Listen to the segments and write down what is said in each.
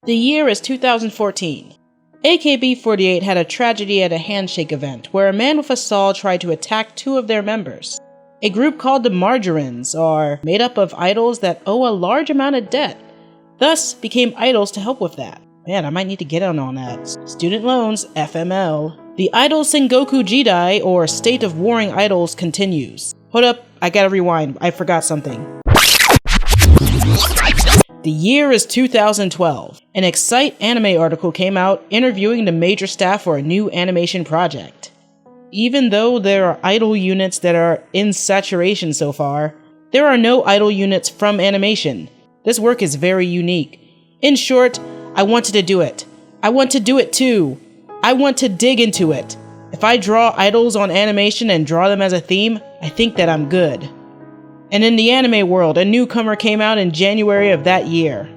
The year is 2014. AKB48 had a tragedy at a handshake event where a man with a saw tried to attack two of their members. A group called the Margarines are made up of idols that owe a large amount of debt, thus became idols to help with that. Man, I might need to get in on that. Student loans, FML. The Idol Sengoku Jidai, or State of Warring Idols, continues. Hold up, I gotta rewind, I forgot something. The year is 2012. An Excite anime article came out interviewing the major staff for a new animation project. Even though there are idol units that are in saturation so far, there are no idol units from animation. This work is very unique. In short, I wanted to do it. I want to do it too. I want to dig into it. If I draw idols on animation and draw them as a theme, I think that I'm good. And in the anime world, a newcomer came out in January of that year.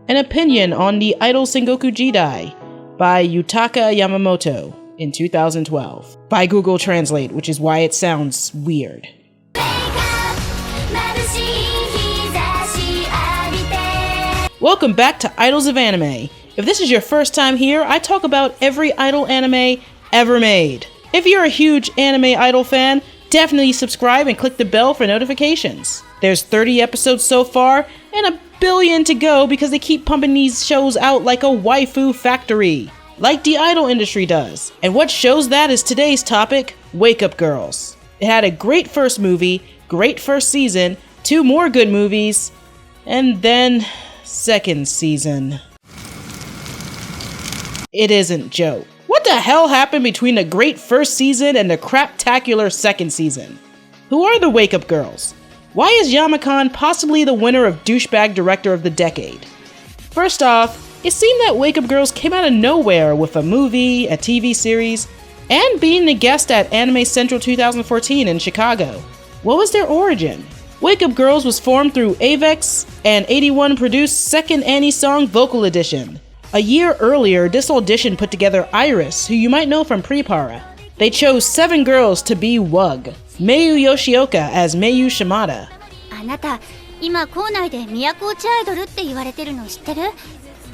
An opinion on the Idol Sengoku Jidai by Yutaka Yamamoto in 2012 by Google Translate, which is why it sounds weird. Welcome back to Idols of Anime. If this is your first time here, I talk about every idol anime ever made. If you're a huge anime idol fan, definitely subscribe and click the bell for notifications. There's 30 episodes so far, and a billion to go because they keep pumping these shows out like a waifu factory, like the idol industry does. And what shows that is today's topic, Wake Up Girls. It had a great first movie, great first season, 2 more good movies, and then second season. It isn't Joe. What the hell happened between the great first season and the craptacular second season? Who are the Wake Up Girls? Why is Yamakan possibly the winner of Douchebag Director of the Decade? First off, it seemed that Wake Up Girls came out of nowhere with a movie, a TV series, and being the guest at Anime Central 2014 in Chicago. What was their origin? Wake Up Girls was formed through Avex and 81 produced Second Annie Song Vocal Edition. A year earlier, this audition put together Iris, who you might know from Prepara. They chose 7 girls to be WUG. Meiyu Yoshioka as Meiyu Shimada. あなた、今校内で都落ちアイドルって言われてるの知ってる？関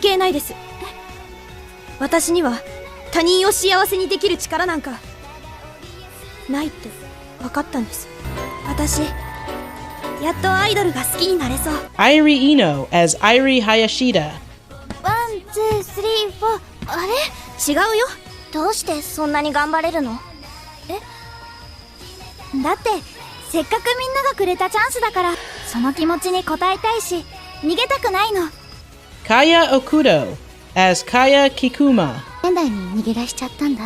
係ないです。私には他人を幸せにできる力なんかないって分かったんです。私、やっとアイドルが好きになれそう。Airi Ino as Airi Hayashida. 1、2、3、4。あれ？違うよ。どうしてそんなに頑張れるの？だってせっかくみんながくれたチャンスだから、その気持ちに応えたいし、逃げたくないの。Kaya Okudo as Kaya Kikuma. 仙台に逃げ出しちゃったんだ。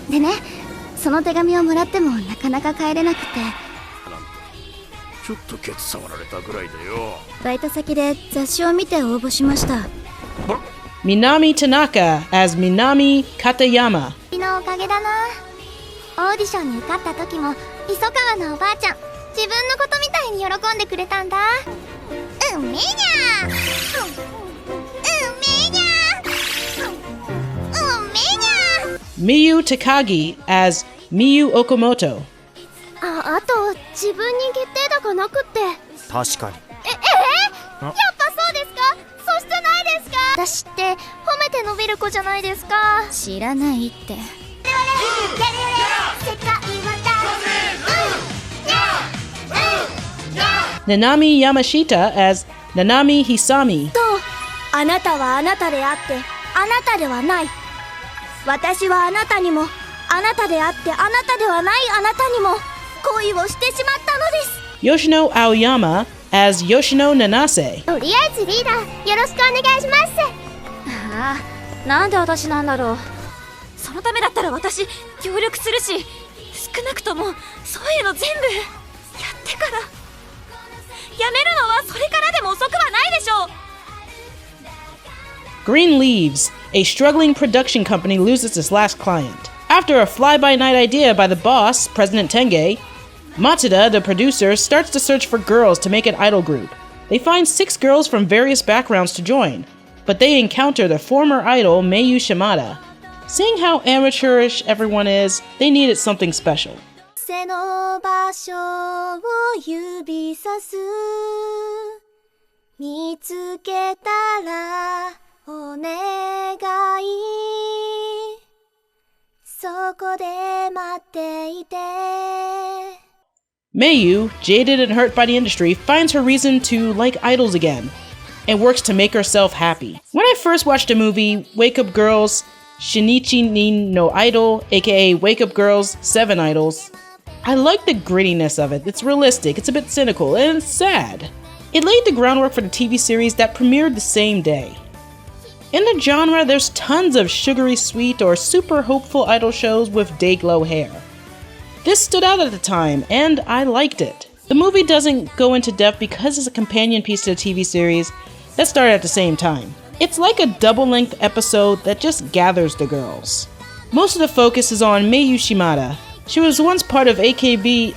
でね、その手紙をもらってもなかなか帰れなくて。ちょっとケツ触られたぐらいだよ。バイト先で雑誌を見て応募しました。Minami Tanaka as Minami Katayama. 君のおかげだな。オーディションに受かった時も磯川のおばあちゃん、自分のことみたいに喜んでくれたんだ。うめえにゃー、うめえにゃー、うめえにゃー。 Miyu Takagi as Miyu Okamoto. あと自分に決定打がなくって。確かに。やっぱそうですか？そしてないですか？私って褒めて伸びる子じゃないですか。知らないって。Nanami Yamashita as Nanami Hisami. と、あなたはあなたであってあなたではない。私はあなたにもあなたであってあなたではないあなたにも恋をしてしまったのです。Yoshino Aoyama as Yoshino Nanase. とりあえずリーダー、よろしくお願いします。ああ、なんで私なんだろう。そのためだったら私協力するし、少なくともそういうの全部やってから。やめるのはそれからでも遅くはないでしょう。Green Leaves, a struggling production company, loses its last client. After a fly-by-night idea by the boss, President Tenge, Matsuda, the producer, starts to search for girls to make an idol group. They find 6 girls from various backgrounds to join, but they encounter the former idol Meiyu Shimada. Seeing how amateurish everyone is, they needed something special. 背の場所を指さす見つけたらこで待っていて Mayu, jaded and hurt by the industry, finds her reason to like idols again, and works to make herself happy. When I first watched the movie Wake Up Girls Shinichi Nin no Idol, aka Wake Up Girls 7 Idols, I like the grittiness of it. It's realistic, it's a bit cynical, and it's sad. It laid the groundwork for the TV series that premiered the same day. In the genre, there's tons of sugary sweet or super hopeful idol shows with day-glow hair. This stood out at the time, and I liked it. The movie doesn't go into depth because it's a companion piece to the TV series that started at the same time. It's like a double-length episode that just gathers the girls. Most of the focus is on Mayu Shimada. She was once part of I1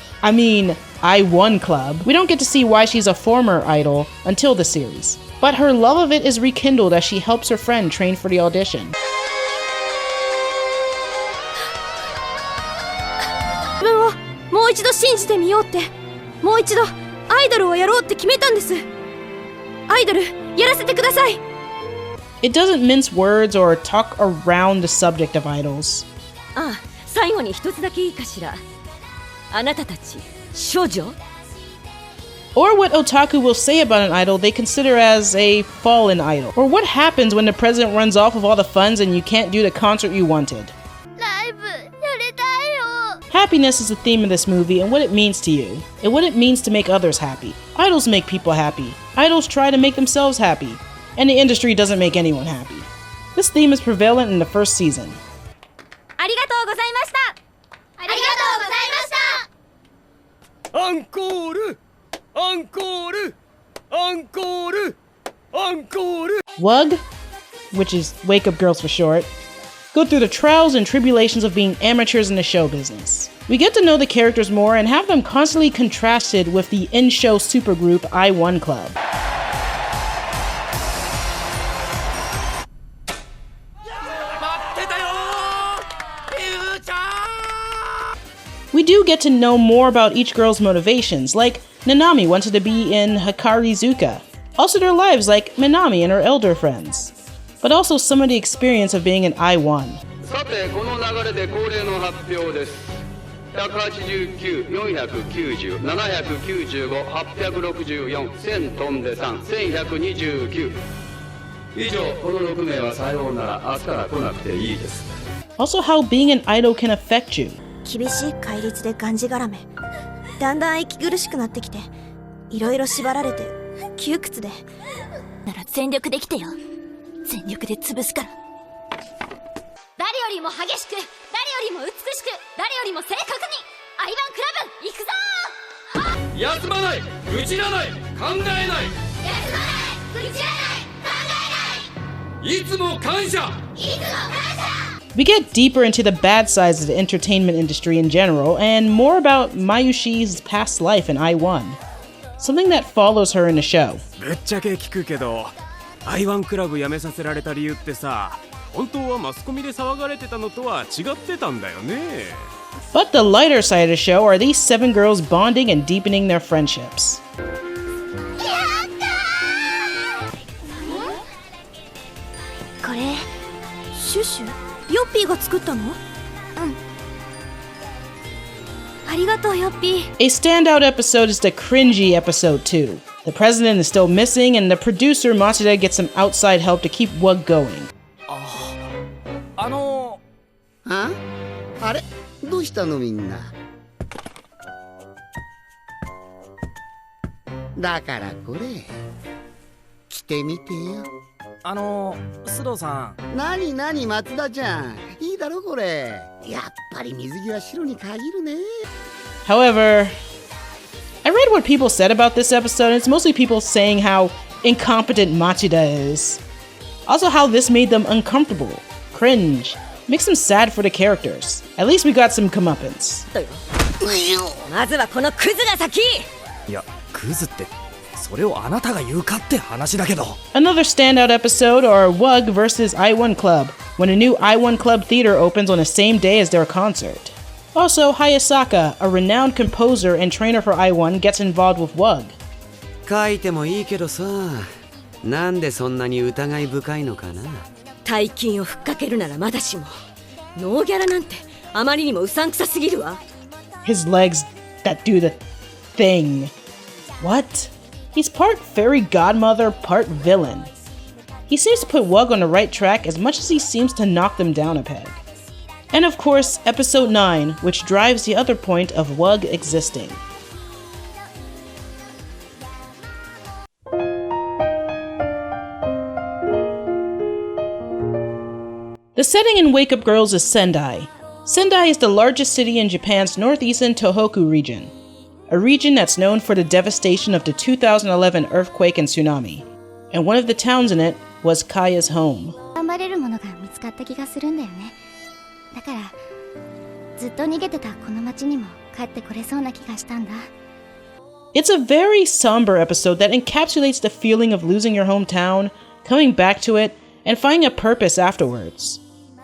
Club. We don't get to see why she's a former idol until the series, but her love of it is rekindled as she helps her friend train for the audition. 自分をもう一度信じてみようって、もう一度アイドルをやろうって決めたんです。アイドルやらせてください。 It doesn't mince words or talk around the subject of idols. ああ、最後に一つだけいいかしら。あなたたち少女？ Or what otaku will say about an idol they consider as a fallen idol. Or what happens when the president runs off with all the funds and you can't do the concert you wanted. ライブやりたいよ。 Happiness is the theme of this movie and what it means to you, and what it means to make others happy. Idols make people happy. Idols try to make themselves happy. And the industry doesn't make anyone happy. This theme is prevalent in the first season. ありがとうございました。ありがとうございました。アンコールアンコールアンコールアンコール WUG, which is Wake Up Girls for short, go through the trials and tribulations of being amateurs in the show business. We get to know the characters more and have them constantly contrasted with the in-show supergroup I1 Club. We do get to know more about each girl's motivations, like Nanami wanted to be in Hikarizuka. Also their lives, like Minami and her elder friends. But also some of the experience of being an I1. さてこの流れで恒例の発表です。189、490、795、864、1000飛んで3、1129。以上この6名はさようなら。明日から来なくていいです。 Also how being an idol can affect you. 厳しい戒律でがんじがらめ、だんだん息苦しくなってきて、いろいろ縛られて窮屈で。なら全力で来てよ。全力で潰すから。誰よりも激しく、誰よりも美しく、誰よりも正確に。I1 クラブ行くぞー。休まない愚痴らない考えない。休まない愚痴らない考えない。いつも感謝。いつも感謝。 We get deeper into the bad sides of the entertainment industry in general, and more about Mayushi's past life in I1. Something that follows her in the show. ぶっちゃけ聞くけど I1 クラブ辞めさせられた理由ってさ、本当はマスコミで騒がれてたのとは違ってたんだよね。 But the lighter side of the show are these 7 girls bonding and deepening their friendships. これシュシュヨッピーが作ったの？うん。ありがとうヨッピー。 A standout episode is the cringy episode 2. The president is still missing, and the producer Matsuda gets some outside help to keep WUG going. あれどうしたのみんな。だからこれ着てみてよ。須藤さん。なになに松田ちゃん、いいだろこれ。やっぱり水着は白に限るね。 However, I read what people said about this episode, and it's mostly people saying how incompetent Matsuda is. Also how this made them uncomfortable, cringe, makes them sad for the characters. At least we got some comeuppance. まずはこのクズが先。いや、クズってそれをあなたが言うかって話だけど。 Another standout episode are WUG versus I1 Club, when a new I1 Club theater opens on the same day as their concert. Also, Hayasaka, a renowned composer and trainer for I1, gets involved with WUG. 書いてもいいけどさ、なんでそんなに疑い深いのかな。大金をふっかけるならまだしも、ノーギャラなんてあまりにもうさんくさすぎるわ。 His legs that do the thing. What? He's part fairy godmother, part villain. He seems to put Wug on the right track as much as he seems to knock them down a peg. And of course, episode 9, which drives the other point of Wug existing. The setting in Wake Up Girls is Sendai. Sendai is the largest city in Japan's northeastern Tohoku region, a region that's known for the devastation of the 2011 earthquake and tsunami, and one of the towns in it was Kaya's home. 頑張れるものが見つかった気がするんだよね。だからずっと逃げてたこの町にも帰ってこれそうな気がしたんだ。 It's a very somber episode that encapsulates the feeling of losing your hometown, coming back to it, and finding a purpose afterwards.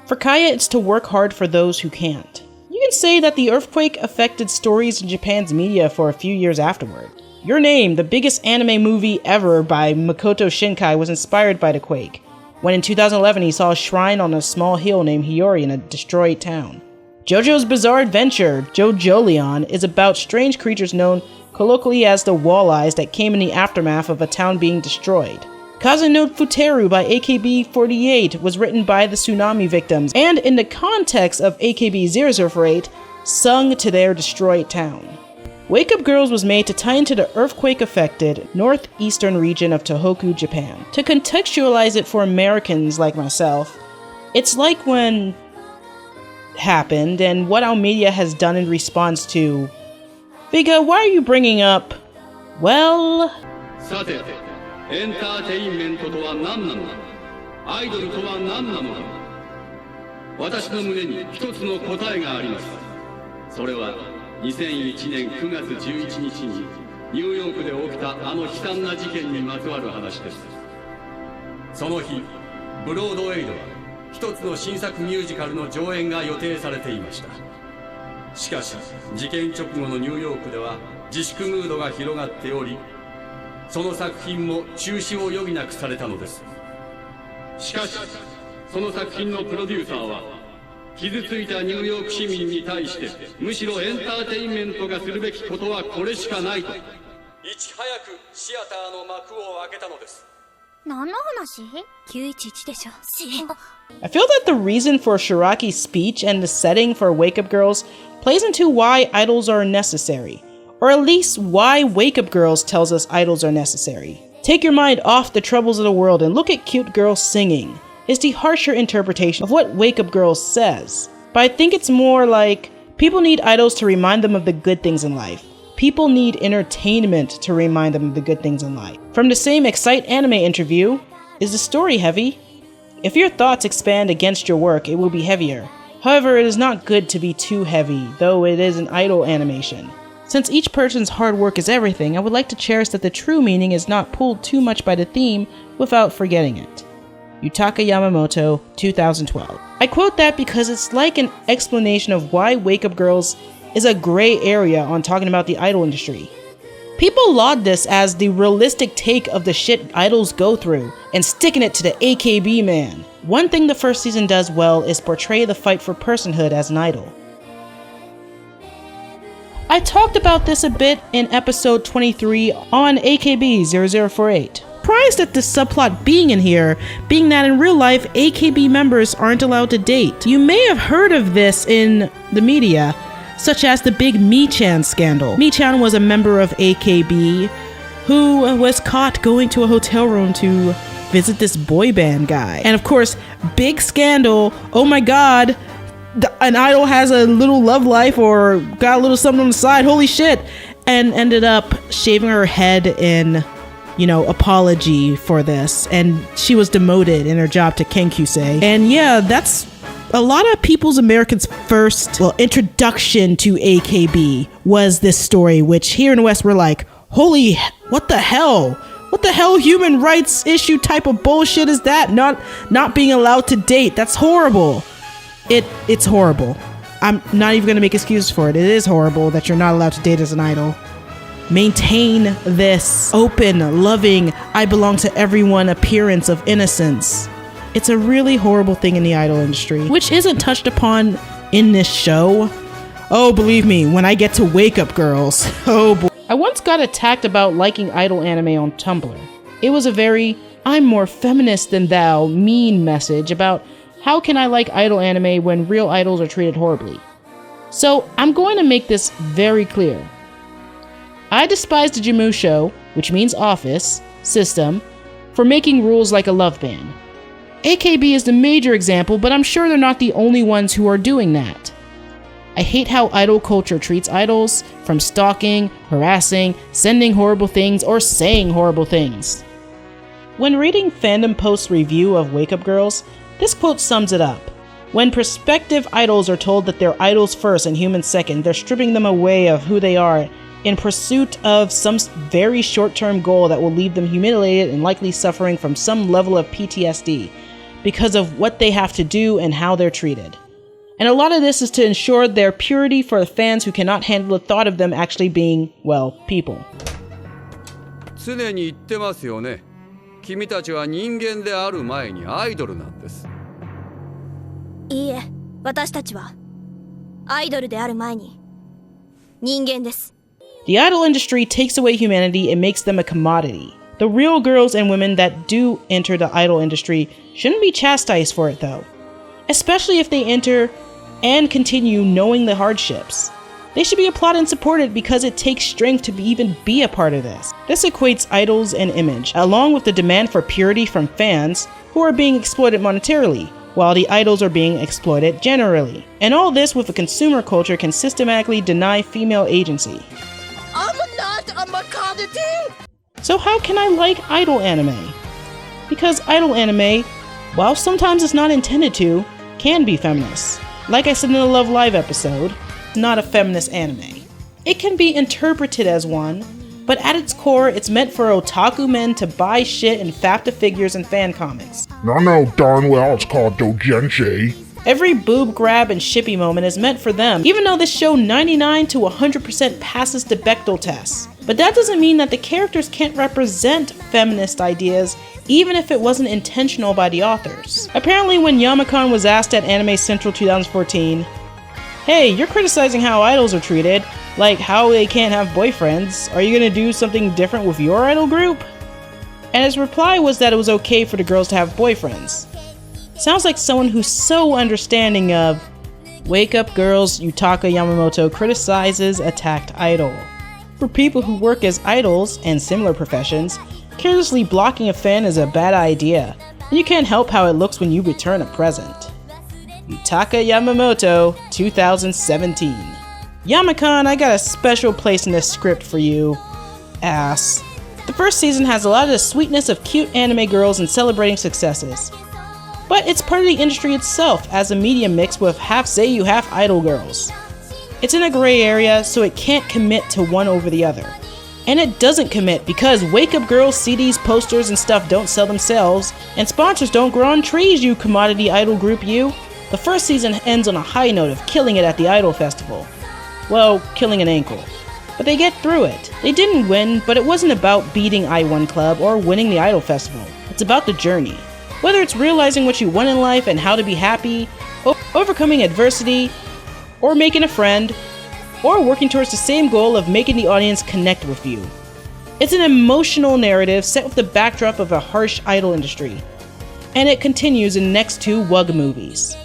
For Kaya, it's to work hard for those who can't. You can say that the earthquake affected stories in Japan's media for a few years afterward. Your Name, the biggest anime movie ever by Makoto Shinkai, was inspired by the quake, when in 2011 he saw a shrine on a small hill named Hiyori in a destroyed town. JoJo's Bizarre Adventure, JoJolion, is about strange creatures known colloquially as the Walleyes that came in the aftermath of a town being destroyed. Kaze no Futeru by AKB48 was written by the tsunami victims and, in the context of AKB008, sung to their destroyed town. Wake Up Girls was made to tie into the earthquake-affected northeastern region of Tohoku, Japan. To contextualize it for Americans like myself, it's like when happened and what our media has done in response to. Viga, why are you bringing up, well... さて、エンターテインメントとは何なのか、アイドルとは何なのか。私の胸に一つの答えがあります。それは2001年9月11日にニューヨークで起きたあの悲惨な事件にまつわる話です。その日、ブロードウェイでは一つの新作ミュージカルの上演が予定されていました。しかし、事件直後のニューヨークでは自粛ムードが広がっており、その作品も中止を余儀なくされたのです。しかし、その作品のプロデューサーは傷ついたニューヨーク市民に対してむしろエンターテインメントがするべきことはこれしかないと、いち早くシアターの幕を開けたのです。何の話 ?911 でしょ。I feel that the reason for Shiraki's speech and the setting for Wake Up Girls plays into why idols are necessary, or at least why Wake Up Girls tells us idols are necessary. Take your mind off the troubles of the world and look at cute girls singing is the harsher interpretation of what Wake Up Girls says. But I think it's more like people need idols to remind them of the good things in life. People need entertainment to remind them of the good things in life. From the same Excite Anime interview, is the story heavy? If your thoughts expand against your work, it will be heavier. However, it is not good to be too heavy, though it is an idol animation. Since each person's hard work is everything, I would like to cherish that the true meaning is not pulled too much by the theme without forgetting it. Yutaka Yamamoto, 2012. I quote that because it's like an explanation of why Wake Up Girls is a gray area on talking about the idol industry. People laud this as the realistic take of the shit idols go through and sticking it to the AKB man. One thing the first season does well is portray the fight for personhood as an idol. I talked about this a bit in episode 23 on AKB 0048. Surprised at this subplot being in here, being that in real life, AKB members aren't allowed to date. You may have heard of this in the media, such as the big Mi-chan scandal. Mi-chan was a member of AKB who was caught going to a hotel room to visit this boy band guy. And of course, big scandal, oh my god, an idol has a little love life or got a little something on the side, holy shit, and ended up shaving her head in, apology for this, and she was demoted in her job to Kenkyusei. And yeah, that's a lot of Americans' first introduction to AKB was this story, which here in the West we're like, holy, what the hell? What the hell human rights issue type of bullshit is that? Not being allowed to date. That's horrible. It's horrible. I'm not even gonna make excuses for it. It is horrible that you're not allowed to date as an idol. Maintain this open, loving, I belong to everyone appearance of innocence. It's a really horrible thing in the idol industry, which isn't touched upon in this show? Oh, believe me, when I get to Wake Up Girls, oh boy. I once got attacked about liking idol anime on Tumblr. It was a very, I'm more feminist than thou, mean message about how can I like idol anime when real idols are treated horribly. So I'm going to make this very clear. I despise the Jimusho, which means office, system, for making rules like a love band. AKB is the major example, but I'm sure they're not the only ones who are doing that. I hate how idol culture treats idols, from stalking, harassing, sending horrible things, or saying horrible things. When reading Fandom Post's review of Wake Up Girls, this quote sums it up. When prospective idols are told that they're idols first and humans second, they're stripping them away of who they are in pursuit of some very short-term goal that will leave them humiliated and likely suffering from some level of PTSD because of what they have to do and how they're treated. And a lot of this is to ensure their purity for the fans who cannot handle the thought of them actually being, well, people. 常に言ってますよね。君たちは人間である前にアイドルなんです。いいえ、私たちはアイドルである前に人間です。The idol industry takes away humanity and makes them a commodity. The real girls and women that do enter the idol industry shouldn't be chastised for it though. Especially if they enter and continue knowing the hardships. They should be applauded and supported because it takes strength to even be a part of this. This equates idols and image, along with the demand for purity from fans who are being exploited monetarily, while the idols are being exploited generally. And all this with a consumer culture can systematically deny female agency. I'm not a Makadati! So how can I like idol anime? Because idol anime, while sometimes it's not intended to, can be feminist. Like I said in the Love Live episode, not a feminist anime. It can be interpreted as one, but at its core, it's meant for otaku men to buy shit and fap to figures and fan comics. I know darn well it's called doujinshi. Every boob grab and shippy moment is meant for them, even though this show 99 to 100% passes the Bechdel test. But that doesn't mean that the characters can't represent feminist ideas, even if it wasn't intentional by the authors. Apparently when Yamakan was asked at Anime Central 2014, hey, you're criticizing how idols are treated, like how they can't have boyfriends, are you gonna do something different with your idol group? And his reply was that it was okay for the girls to have boyfriends. Sounds like someone who's so understanding of Wake Up Girls Yutaka Yamamoto criticizes attacked idol. For people who work as idols and similar professions, carelessly blocking a fan is a bad idea, and you can't help how it looks when you return a present. Yutaka Yamamoto, 2017. Yamakan, I got a special place in this script for you. Ass. The first season has a lot of the sweetness of cute anime girls and celebrating successes. But it's part of the industry itself as a media mix with half Seiyu, half idol girls. It's in a gray area, so it can't commit to one over the other. And it doesn't commit because Wake Up Girls CDs, posters, and stuff don't sell themselves, and sponsors don't grow on trees, you commodity idol group you. The first season ends on a high note of killing it at the Idol Festival. Well, killing an ankle. But they get through it. They didn't win, but it wasn't about beating I-1 Club or winning the Idol Festival. It's about the journey. Whether it's realizing what you want in life and how to be happy, overcoming adversity, or making a friend, or working towards the same goal of making the audience connect with you. It's an emotional narrative set with the backdrop of a harsh idol industry. And it continues in the next two WUG movies.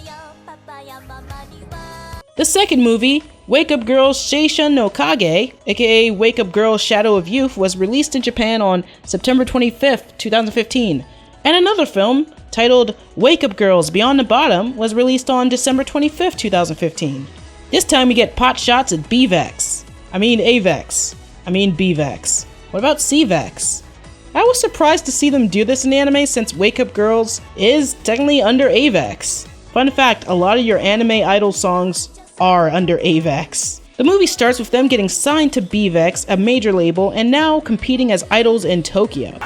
The second movie, Wake Up Girls Seishun no Kage, aka Wake Up Girls Shadow of Youth, was released in Japan on September 25th, 2015. And another film, titled Wake Up Girls Beyond the Bottom, was released on December 25th, 2015. This time we get pot shots at BVEX. I mean BVEX. What about CVEX? I was surprised to see them do this in anime since Wake Up Girls is technically under AVEX. Fun fact, a lot of your anime idol songs are under AVEX. The movie starts with them getting signed to BVEX, a major label, and now competing as idols in Tokyo.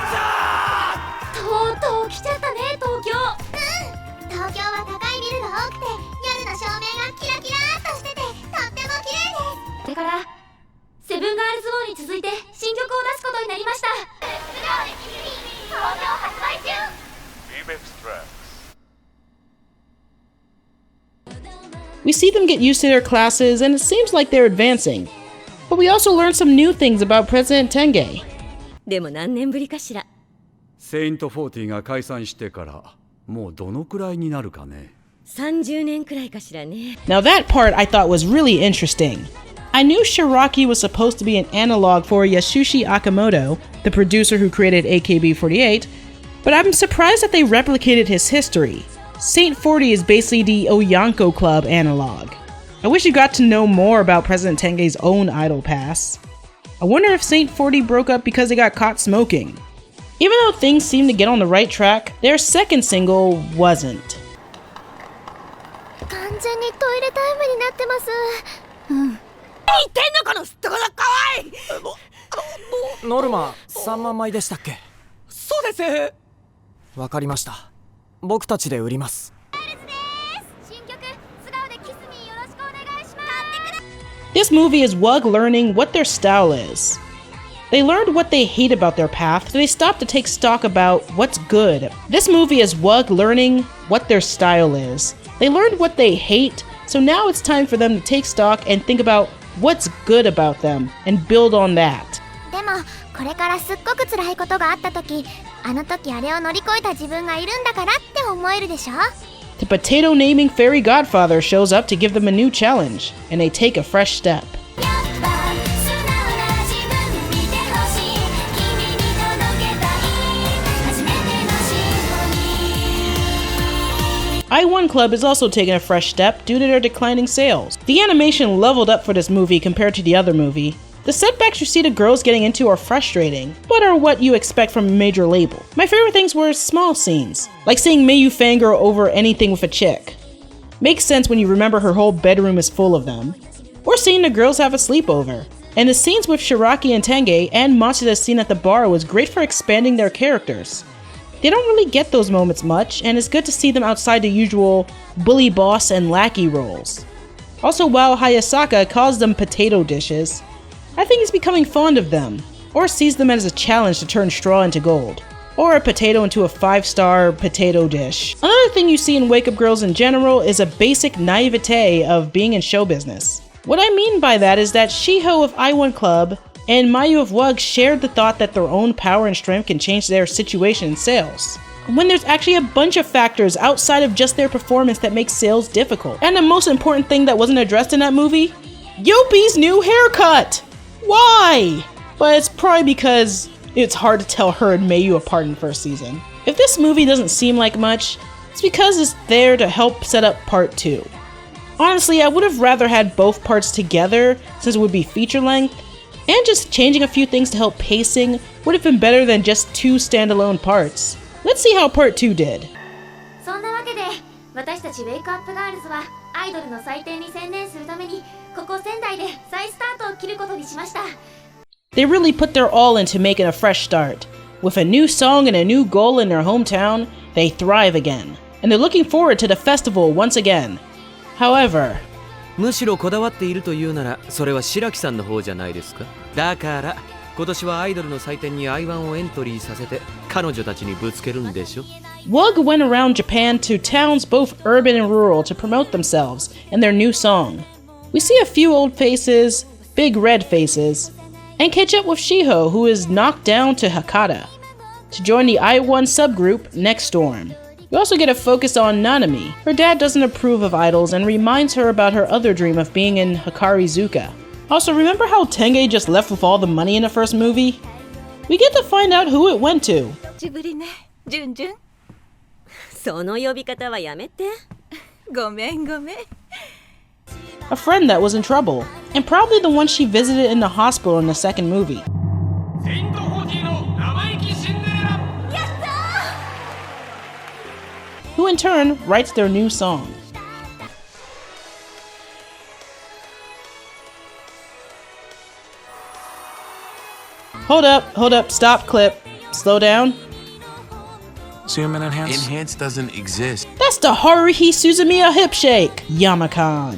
We see them get used to their classes, and it seems like they're advancing. But we also learn some new things about President Tenge. でも何年ぶりかしら。セイント40が解散してからもうどのくらいになるかね。30年くらいかしらね。Now that part I thought was really interesting. I knew Shiraki was supposed to be an analog for Yasushi Akamoto, the producer who created AKB48, but I'm surprised that they replicated his history. Saint 40 is basically the Oyanko Club analog. I wish you got to know more about President Tenge's own idol past. I wonder if Saint 40 broke up because they got caught smoking. Even though things seemed to get on the right track, their second single wasn't. 完全にトイレタイムになってます。何言ってんのこのすっとこのかわいい。ノルマ3万枚でしたっけ？そうです。わかりました。僕たちで売ります。新曲素顔でキスミーよろしくお願いします。 This movie is WUG learning what their style is. They learned what they hate about their path, so they stopped to take stock about what's good. This movie is WUG learning what their style is. They learned what they hate, so now it's time for them to take stock and think about what's good about them and build on that. でもこれからすっごく辛いことがあった時、あの時あれを乗り越えた自分がいるんだからって思えるでしょ。 The potato naming fairy godfather shows up to give them a new challenge, and they take a fresh step. I1 Club is also taking a fresh step due to their declining sales. The animation leveled up for this movie compared to the other movie. The setbacks you see the girls getting into are frustrating, but are what you expect from a major label. My favorite things were small scenes, like seeing Mayu fangirl over anything with a chick. Makes sense when you remember her whole bedroom is full of them. Or seeing the girls have a sleepover. And the scenes with Shiraki and Tenge and Matsuda's scene at the bar was great for expanding their characters. They don't really get those moments much, and it's good to see them outside the usual bully boss and lackey roles. Also, while Hayasaka calls them potato dishes, I think he's becoming fond of them, or sees them as a challenge to turn straw into gold, or a potato into a 5-star potato dish. Another thing you see in Wake Up Girls in general is a basic naivete of being in show business. What I mean by that is that Shiho of I1 Club and Mayu of WUG shared the thought that their own power and strength can change their situation in sales, when there's actually a bunch of factors outside of just their performance that make sales difficult. And the most important thing that wasn't addressed in that movie? Yopi's new haircut! Why? But it's probably because it's hard to tell her and Mayu apart in the first season. If this movie doesn't seem like much, it's because it's there to help set up part 2. Honestly, I would have rather had both parts together since it would be feature length, and just changing a few things to help pacing would have been better than just 2 standalone parts. Let's see how part 2 did. そんなわけで私たちウェイクアップガールズはアイドルの祭典に専念するためにここ仙台で再スタートを切ることにしました。 They really put their all into making a fresh start. With a new song and a new goal in their hometown, they thrive again. And they're looking forward to the festival once again. However, むしろこだわっているというならそれは白木さんの方じゃないですか。だから今年はアイドルの祭典に I1 をエントリーさせて彼女たちにぶつけるんでしょ。 WUG went around Japan to towns both urban and rural to promote themselves and their new song. We see a few old faces, big red faces, and catch up with Shiho, who is knocked down to Hakata, to join the I1 subgroup Next Storm. We also get a focus on Nanami. Her dad doesn't approve of idols and reminds her about her other dream of being in Hikarizuka. Also, remember how Tenge just left with all the money in the first movie? We get to find out who it went to. ジブリね、ジュンジュン。その呼び方はやめて。ごめんごめん。A friend that was in trouble, and probably the one she visited in the hospital in the second movie. Who in turn writes their new song. Hold up, stop, clip. Slow down. Zoom and enhance. Enhance doesn't exist. That's the Haruhi Suzumiya hip shake, Yamakan.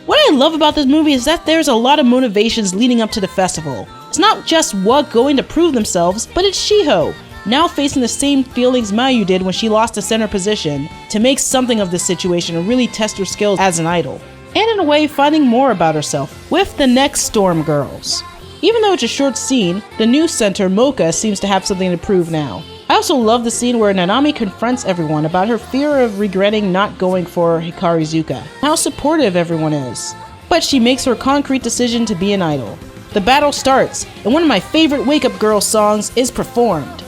What I love about this movie is that there's a lot of motivations leading up to the festival. It's not just WUG going to prove themselves, but it's Shiho, now facing the same feelings Mayu did when she lost the center position, to make something of this situation and really test her skills as an idol. and in a way finding more about herself with the next Storm Girls. Even though it's a short scene, the new center, Mocha, seems to have something to prove now. I also love the scene where Nanami confronts everyone about her fear of regretting not going for Hikarizuka, how supportive everyone is. But she makes her concrete decision to be an idol. The battle starts, and one of my favorite Wake Up Girls songs is performed.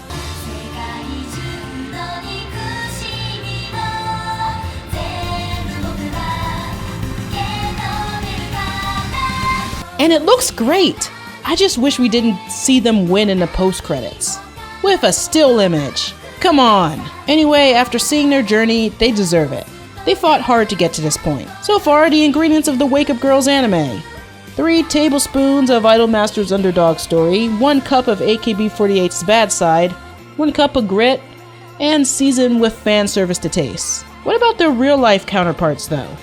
And it looks great! I just wish we didn't see them win in the post-credits. With a still image. Come on! Anyway, after seeing their journey, they deserve it. They fought hard to get to this point. So far, the ingredients of the Wake Up Girls anime. 3 tablespoons of Idolmaster's underdog story, 1 cup of AKB48's bad side, 1 cup of grit, and seasoned with fan service to taste. What about their real-life counterparts, though?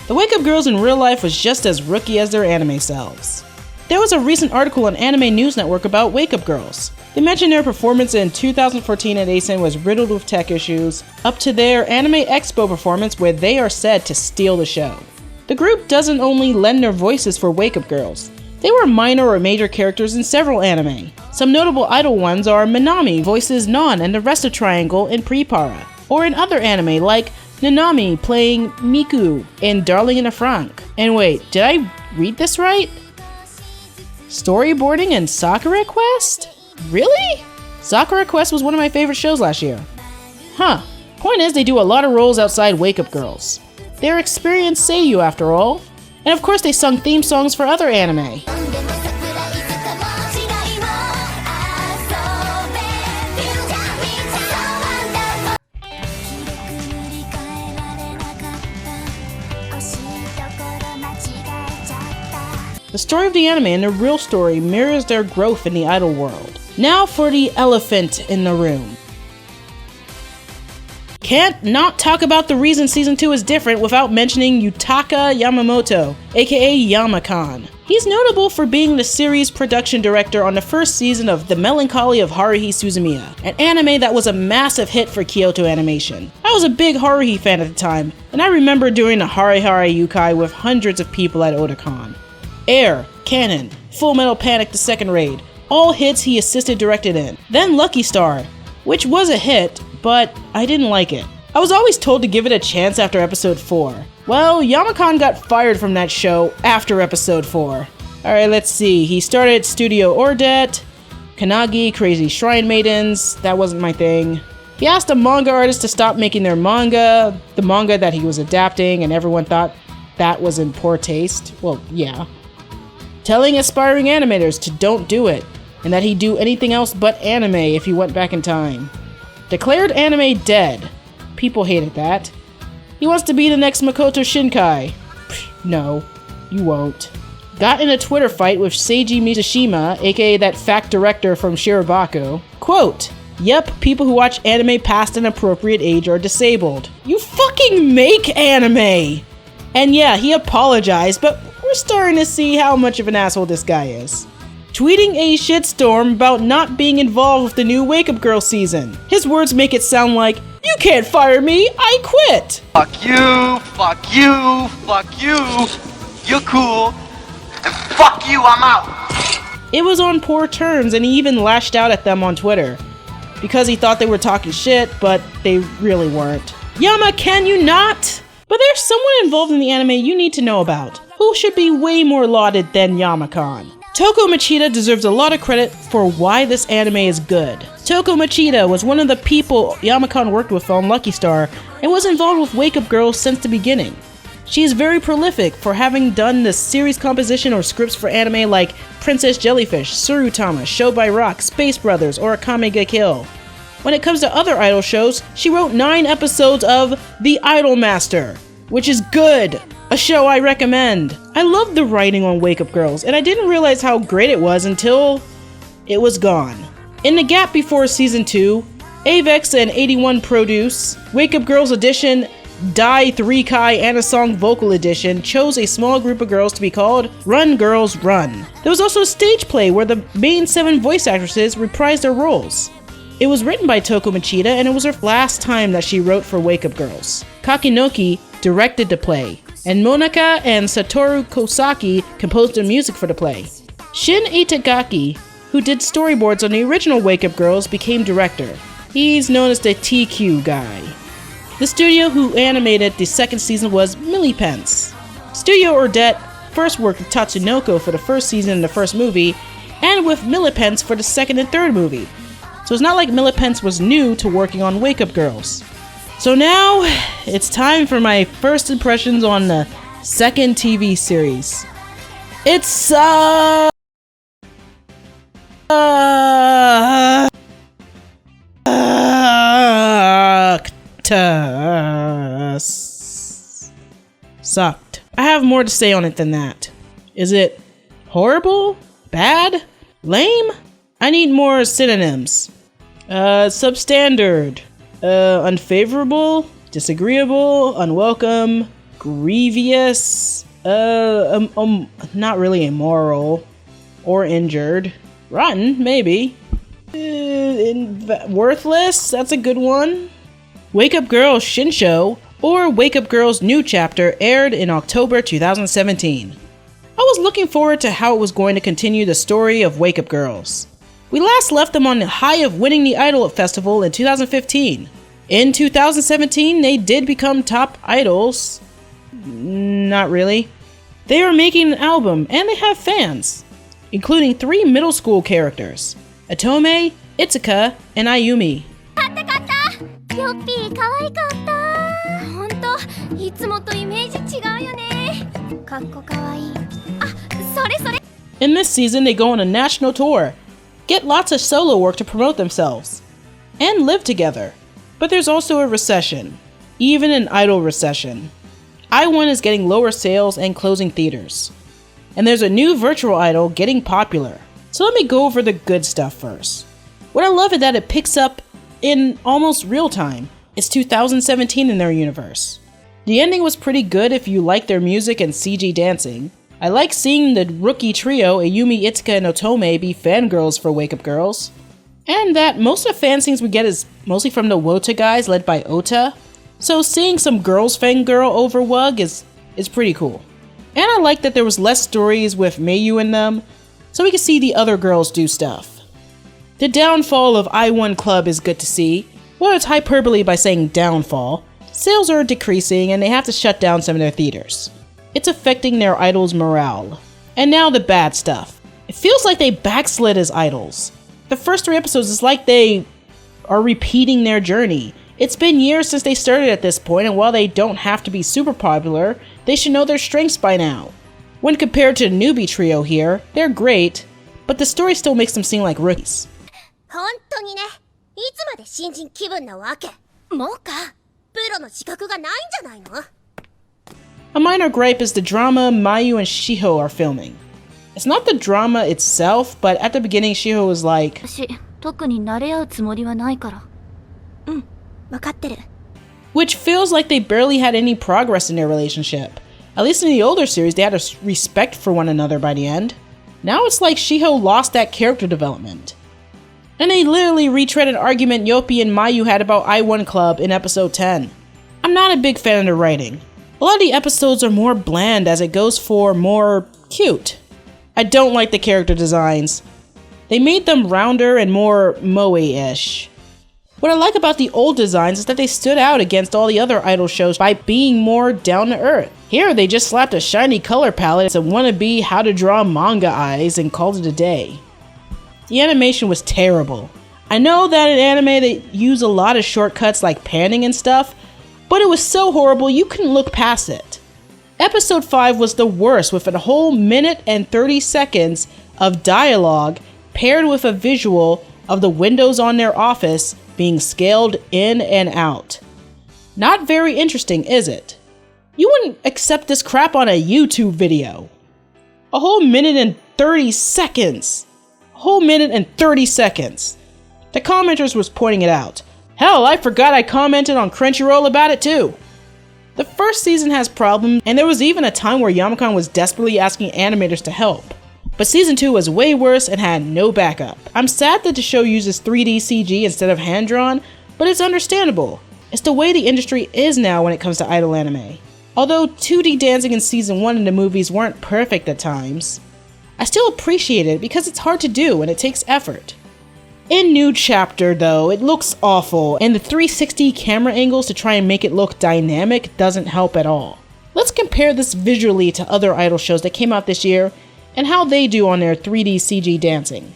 The Wake Up Girls in real life was just as rookie as their anime selves. There was a recent article on Anime News Network about Wake Up Girls. They mentioned their performance in 2014 at ASIN was riddled with tech issues, up to their Anime Expo performance where they are said to steal the show. The group doesn't only lend their voices for Wake Up Girls. They were minor or major characters in several anime. Some notable idol ones are Minami voices Non and the rest of Triangle in Prepara, or in other anime like Nanami playing Miku in Darling in the Franxx. And wait, did I read this right? Storyboarding in Sakura Quest? Really? Sakura Quest was one of my favorite shows last year. Huh. Point is, they do a lot of roles outside Wake Up Girls. They're experienced seiyuu after all. And of course they sung theme songs for other anime. The story of the anime and their real story mirrors their growth in the idol world. Now for the elephant in the room. Can't not talk about the reason Season 2 is different without mentioning Yutaka Yamamoto, aka Yamakan. He's notable for being the series production director on the first season of The Melancholy of Haruhi Suzumiya, an anime that was a massive hit for Kyoto Animation. I was a big Haruhi fan at the time, and I remember doing the Hare Hare Yukai with hundreds of people at Otakon. Air, Cannon, Full Metal Panic: The Second Raid, all hits he assisted directed in. Then Lucky Star, which was a hit, but I didn't like it. I was always told to give it a chance after episode 4. Well, Yamakan got fired from that show after episode 4. Alright, let's see. He started Studio Ordet, Kanagi, Crazy Shrine Maidens, that wasn't my thing. He asked a manga artist to stop making their manga, the manga that he was adapting, and everyone thought that was in poor taste. Well, yeah. Telling aspiring animators to don't do it, and that he'd do anything else but anime if he went back in time. Declared anime dead. People hated that. He wants to be the next Makoto Shinkai. Psh, no, you won't. Got in a Twitter fight with Seiji Mitsushima, aka that fact director from Shirabaku. Quote, "Yep, people who watch anime past an appropriate age are disabled." You fucking make anime! And yeah, he apologized, but we're starting to see how much of an asshole this guy is. Tweeting a shitstorm about not being involved with the new Wake Up Girl season. His words make it sound like, "You can't fire me, I quit!" Fuck you, fuck you, fuck you, you're cool, and fuck you, I'm out! It was on poor terms, and he even lashed out at them on Twitter. Because he thought they were talking shit, but they really weren't. Yama, can you not? But there's someone involved in the anime you need to know about, who should be way more lauded than Yamakan. Toko Machida deserves a lot of credit for why this anime is good. Toko Machida was one of the people Yamakan worked with on Lucky Star and was involved with Wake Up Girls since the beginning. She is very prolific for having done the series composition or scripts for anime like Princess Jellyfish, Surutama, Show by Rock, Space Brothers, or Akame ga Kill. When it comes to other idol shows, she wrote 9 episodes of The Idolmaster, which is good, a show I recommend. I loved the writing on Wake Up Girls, and I didn't realize how great it was until it was gone. In the gap before season 2, Avex and 81 produce Wake Up Girls Edition Dai 3 Kai and a Song Vocal Edition chose a small group of girls to be called Run Girls Run. There was also a stage play where the main 7 voice actresses reprised their roles. It was written by Toko Machida, and it was her last time that she wrote for Wake Up Girls. Kakinoki directed the play. and Monaka and Satoru Kosaki composed the music for the play. Shin Itagaki, who did storyboards on the original Wake Up Girls, became director. He's known as the TQ guy. The studio who animated the second season was Millipence. Studio Ordette first worked with Tatsunoko for the first season in the first movie, and with Millipence for the second and third movie. So it's not like Millipence was new to working on Wake Up Girls. So now, it's time for my first impressions on the second TV series. It sucked! Sucked. I have more to say on it than that. Is it horrible? Bad? Lame? I need more synonyms. Substandard. Unfavorable? Disagreeable? Unwelcome? Grievous? Not really immoral. Or injured. Rotten, maybe. Worthless? That's a good one. Wake Up Girls Shinsho, or Wake Up Girls New Chapter, aired in October 2017. I was looking forward to how it was going to continue the story of Wake Up Girls. We last left them on the high of winning the Idol Festival in 2015. In 2017, they did become top idols. Not really. They are making an album, and they have fans, including 3 middle school characters: Atome, Itsuka, and Ayumi. In this season, they go on a national tour, get lots of solo work to promote themselves, and live together. But there's also a recession, even an idol recession. I1 is getting lower sales and closing theaters. And there's a new virtual idol getting popular. So let me go over the good stuff first. What I love is that it picks up in almost real time. It's 2017 in their universe. The ending was pretty good if you like their music and CG dancing. I like seeing the rookie trio, Ayumi, Itsuka, and Otome, be fangirls for Wake Up Girls. And that most of the fan scenes we get is mostly from the Wota guys led by Ota. So seeing some girls fangirl over Wug is pretty cool. And I like that there was less stories with Mayu in them, so we can see the other girls do stuff. The downfall of I1 Club is good to see. Well, it's hyperbole by saying downfall. Sales are decreasing and they have to shut down some of their theaters. It's affecting their idols' morale. And now the bad stuff. It feels like they backslid as idols. The first 3 episodes is like they are repeating their journey. It's been years since they started at this point, and while they don't have to be super popular, they should know their strengths by now. When compared to the newbie trio here, they're great, but the story still makes them seem like rookies. A minor gripe is the drama Mayu and Shiho are filming. It's not the drama itself, but at the beginning Shiho was like, which feels like they barely had any progress in their relationship. At least in the older series, they had a respect for one another by the end. Now it's like Shiho lost that character development. And they literally retread an argument Yopi and Mayu had about I1 Club in episode 10. I'm not a big fan of the writing. A lot of the episodes are more bland as it goes for more cute. I don't like the character designs. They made them rounder and more moe-ish. What I like about the old designs is that they stood out against all the other idol shows by being more down to earth. Here they just slapped a shiny color palette and wannabe how to draw manga eyes and called it a day. The animation was terrible. I know that in anime they use a lot of shortcuts like panning and stuff, but it was so horrible you couldn't look past it. Episode 5 was the worst, with a whole minute and 30 seconds of dialogue paired with a visual of the windows on their office being scaled in and out. Not very interesting, is it? You wouldn't accept this crap on a YouTube video. A whole minute and 30 seconds. A whole minute and 30 seconds. The commenters was pointing it out. Hell, I forgot I commented on Crunchyroll about it too. The first season has problems, and there was even a time where Yamakan was desperately asking animators to help. But season 2 was way worse and had no backup. I'm sad that the show uses 3D CG instead of hand-drawn, but it's understandable. It's the way the industry is now when it comes to idol anime. Although 2D dancing in season 1 in the movies weren't perfect at times, I still appreciate it because it's hard to do and it takes effort. In New Chapter though, it looks awful, and the 360 camera angles to try and make it look dynamic doesn't help at all. Let's compare this visually to other idol shows that came out this year and how they do on their 3D CG dancing.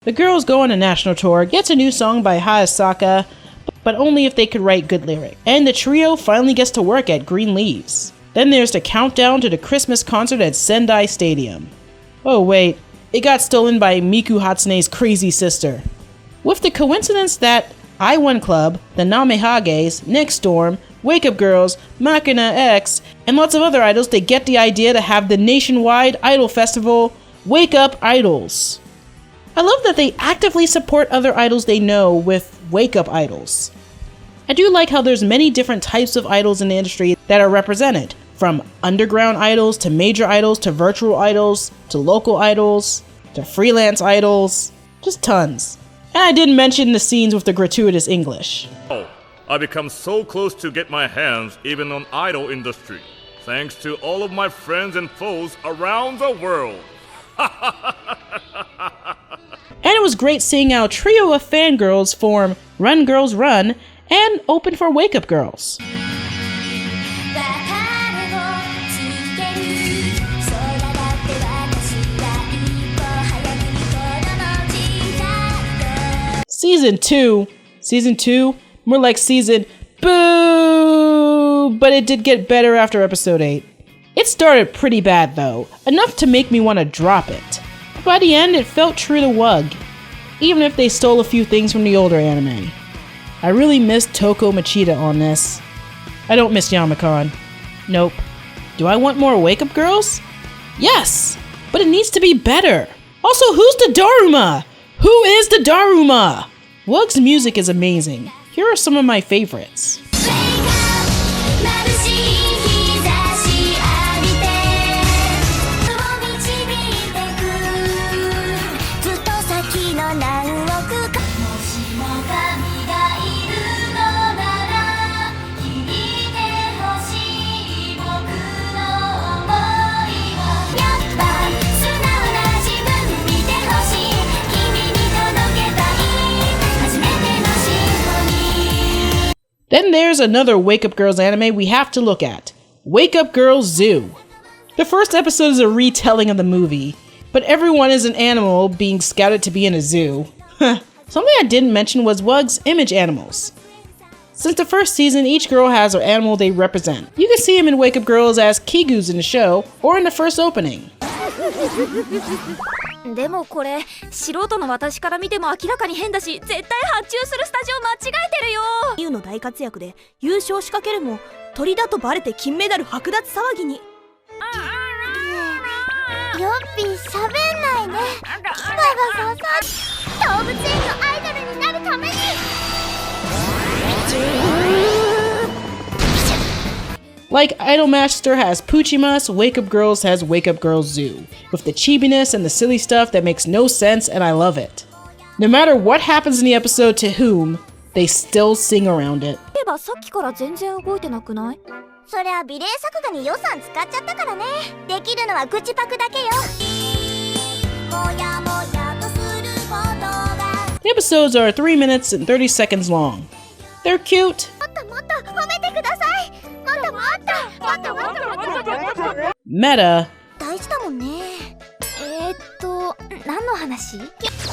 The girls go on a national tour, gets a new song by Hayasaka, but only if they could write good lyrics. And the trio finally gets to work at Green Leaves. Then there's the countdown to the Christmas concert at Sendai Stadium. Oh wait, it got stolen by Miku Hatsune's crazy sister. With the coincidence that I-1 Club, the Namehages, Next Storm, Wake Up Girls, Machina X, and lots of other idols, they get the idea to have the nationwide idol festival, Wake Up Idols. I love that they actively support other idols they know with Wake Up Idols. I do like how there's many different types of idols in the industry that are represented, from underground idols to major idols to virtual idols to local idols to freelance idols, just tons. And I didn't mention the scenes with the gratuitous English. Oh, I become so close to get my hands even on idol industry, thanks to all of my friends and foes around the world. And it was great seeing how a trio of fangirls form Run Girls Run and open for Wake Up Girls. Season 2, more like season boo, but it did get better after episode 8. It started pretty bad though, enough to make me want to drop it. By the end, it felt true to WUG, even if they stole a few things from the older anime. I really missed Toko Machida on this. I don't miss Yamakan. Nope. Do I want more Wake Up Girls? Yes! But it needs to be better! Also, who's the Daruma? Who is the Daruma? WUG's music is amazing. Here are some of my favorites. Then there's another Wake Up Girls anime we have to look at, Wake Up Girls Zoo. The first episode is a retelling of the movie, but everyone is an animal being scouted to be in a zoo. Something I didn't mention was WUG's image animals. Since the first season, each girl has an animal they represent. You can see them in Wake Up Girls as Kigus in the show, or in the first opening. でもこれ素人の私から見ても明らかに変だし、絶対発注するスタジオ間違えてるよ。ユウの大活躍で優勝しかけるも鳥だとバレて金メダル剥奪騒ぎに。ヨッピー喋んないね。今が動物園のアイドルになるために。Like Idolmaster has Puchimas, Wake Up Girls has Wake Up Girls Zoo, with the chibiness and the silly stuff that makes no sense, and I love it. No matter what happens in the episode to whom, they still sing around it. さっきから全然動いてなくない？そりゃ美麗作画に予算使っちゃったからね。できるのは口パクだけよ。もやもやとすることが。The episodes are 3 minutes and 30 seconds long. They're cute. もっともっと褒めてください。もっともっと。Meta. 大事だもんね。何の話？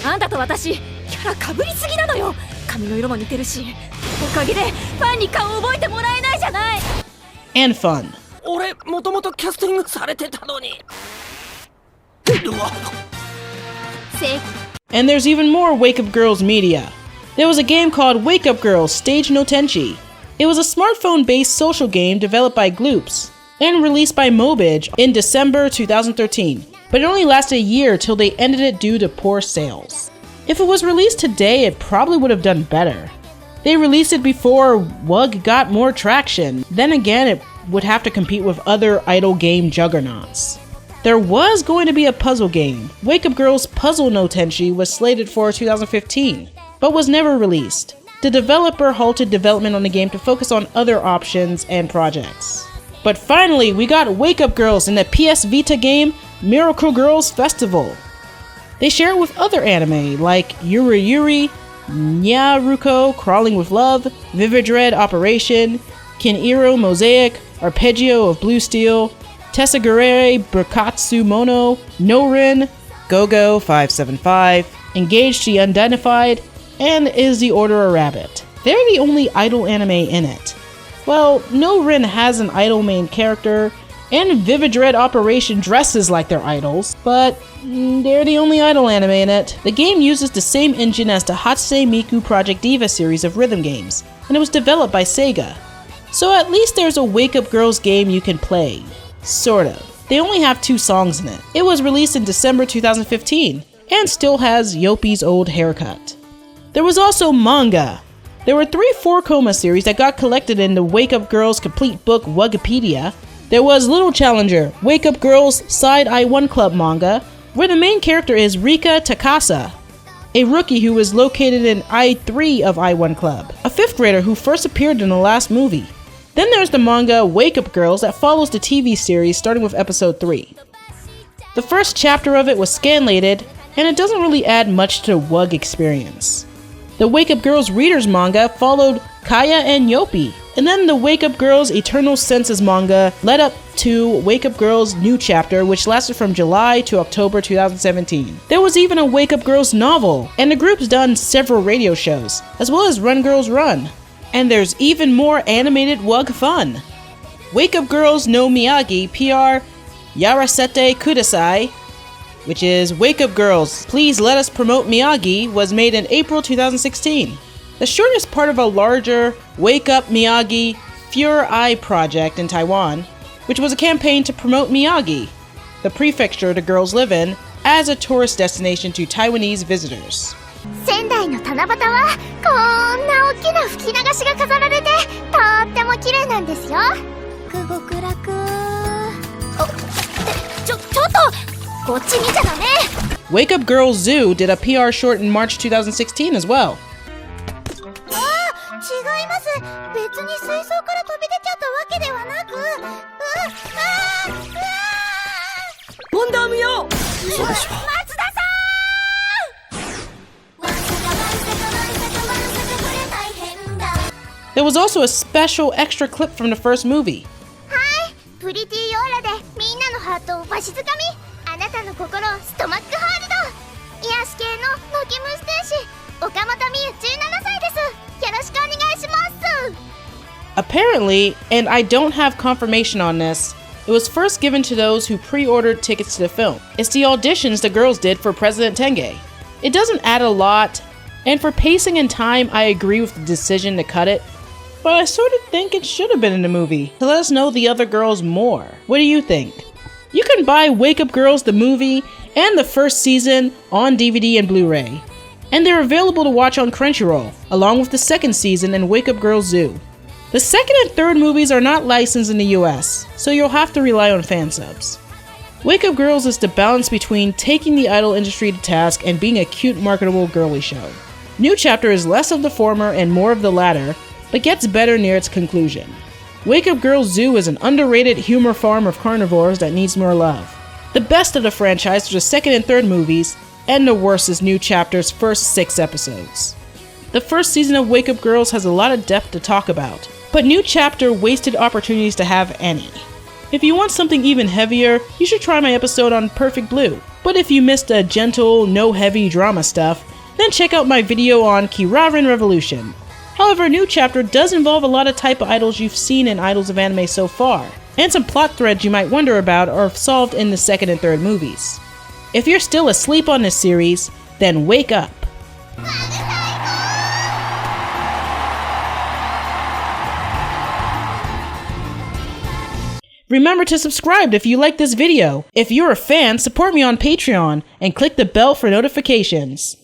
あんたと私、キャラ被りすぎなのよ。髪の色も似てるし、おかげでファンに顔を覚えてもらえないじゃない。And fun. 俺もともとキャスティングされてたのに。And there's even more Wake Up Girls media. There was a game called Wake Up Girls Stage no Tenchi. It was a smartphone-based social game developed by Gloops and released by Mobage in December 2013, but it only lasted a year till they ended it due to poor sales. If it was released today, it probably would have done better. They released it before WUG got more traction. Then again, it would have to compete with other idol game juggernauts. There was going to be a puzzle game. Wake Up Girls Puzzle no Tenchi was slated for 2015, but was never released. The developer halted development on the game to focus on other options and projects. But finally, we got Wake Up Girls in the PS Vita game Miracle Girls Festival. They share it with other anime like Yuri Yuri, Nyaruko Crawling with Love, Vivid Dread Operation, Kiniro Mosaic, Arpeggio of Blue Steel, Tessagure Burkatsu Mono, Norin, Gogo 575, Engaged the Unidentified, and Is the Order a Rabbit. They're the only idol anime in it. Well, Norin has an idol main character, and Vivid Dread Operation dresses like they're idols, but they're the only idol anime in it. The game uses the same engine as the Hatsune Miku Project Diva series of rhythm games, and it was developed by Sega. So at least there's a Wake Up Girls game you can play. Sort of. They only have 2 songs in it. It was released in December 2015, and still has Yopi's old haircut. There was also manga. There were 3 4-coma series that got collected in the Wake Up Girls complete book Wikipedia. There was Little Challenger, Wake Up Girls Side I-1 Club manga, where the main character is Rika Takasa, a rookie who was located in I-3 of I-1 Club, a 5th grader who first appeared in the last movie. Then there's the manga Wake Up Girls that follows the TV series starting with episode 3. The first chapter of it was scanlated, and it doesn't really add much to the WUG experience. The Wake Up Girls Readers manga followed Kaya and Yopi, and then the Wake Up Girls Eternal Senses manga led up to Wake Up Girls New Chapter, which lasted from July to October 2017. There was even a Wake Up Girls novel, and the group's done several radio shows, as well as Run Girls Run. And there's even more animated WUG fun. Wake Up Girls no Miyagi PR Yarasete Kudasai, which is Wake Up Girls, Please Let Us Promote Miyagi, was made in April 2016. The shortest part of a larger Wake Up Miyagi Fure Eye project in Taiwan, which was a campaign to promote Miyagi, the prefecture the girls live in, as a tourist destination to Taiwanese visitors. 仙台の七夕はこんな大きな吹き流しが飾られてとっても綺麗なんですよ。極楽。ちょっと。こっち見ちゃダメ。Wake Up Girls Zoo did a PR short in March 2016 as well. 違います。別に水槽から飛び出ちゃったわけではなく、ボンダームよ。松田さん。There was also a special extra clip from the first movie. はい、プリティーオーラでみんなのハートをわしづかみ。あなたの心をストマックホールド。癒し系のノキムス天使岡本美優17歳です。よろしくお願いします。 Apparently, and I don't have confirmation on this, it was first given to those who pre-ordered tickets to the film. It's the auditions the girls did for President Tenge. It doesn't add a lot, and for pacing and time, I agree with the decision to cut it, but I sort of think it should have been in the movie to let us know the other girls more. What do you think? You can buy Wake Up Girls the movie and the first season on DVD and Blu-ray, and they're available to watch on Crunchyroll, along with the second season and Wake Up Girls Zoo. The second and third movies are not licensed in the US, so you'll have to rely on fan subs. Wake Up Girls is the balance between taking the idol industry to task and being a cute, marketable girly show. New Chapter is less of the former and more of the latter, but gets better near its conclusion. Wake Up Girls Zoo is an underrated humor farm of carnivores that needs more love. The best of the franchise are the second and third movies, and the worst is New Chapter's first 6 episodes. The first season of Wake Up Girls has a lot of depth to talk about, but New Chapter wasted opportunities to have any. If you want something even heavier, you should try my episode on Perfect Blue. But if you missed the gentle, no heavy drama stuff, then check out my video on Kirarin Revolution. However, New Chapter does involve a lot of type of idols you've seen in Idols of Anime so far, and some plot threads you might wonder about are solved in the second and third movies. If you're still asleep on this series, then wake up. Remember to subscribe if you like this video. If you're a fan, support me on Patreon and click the bell for notifications.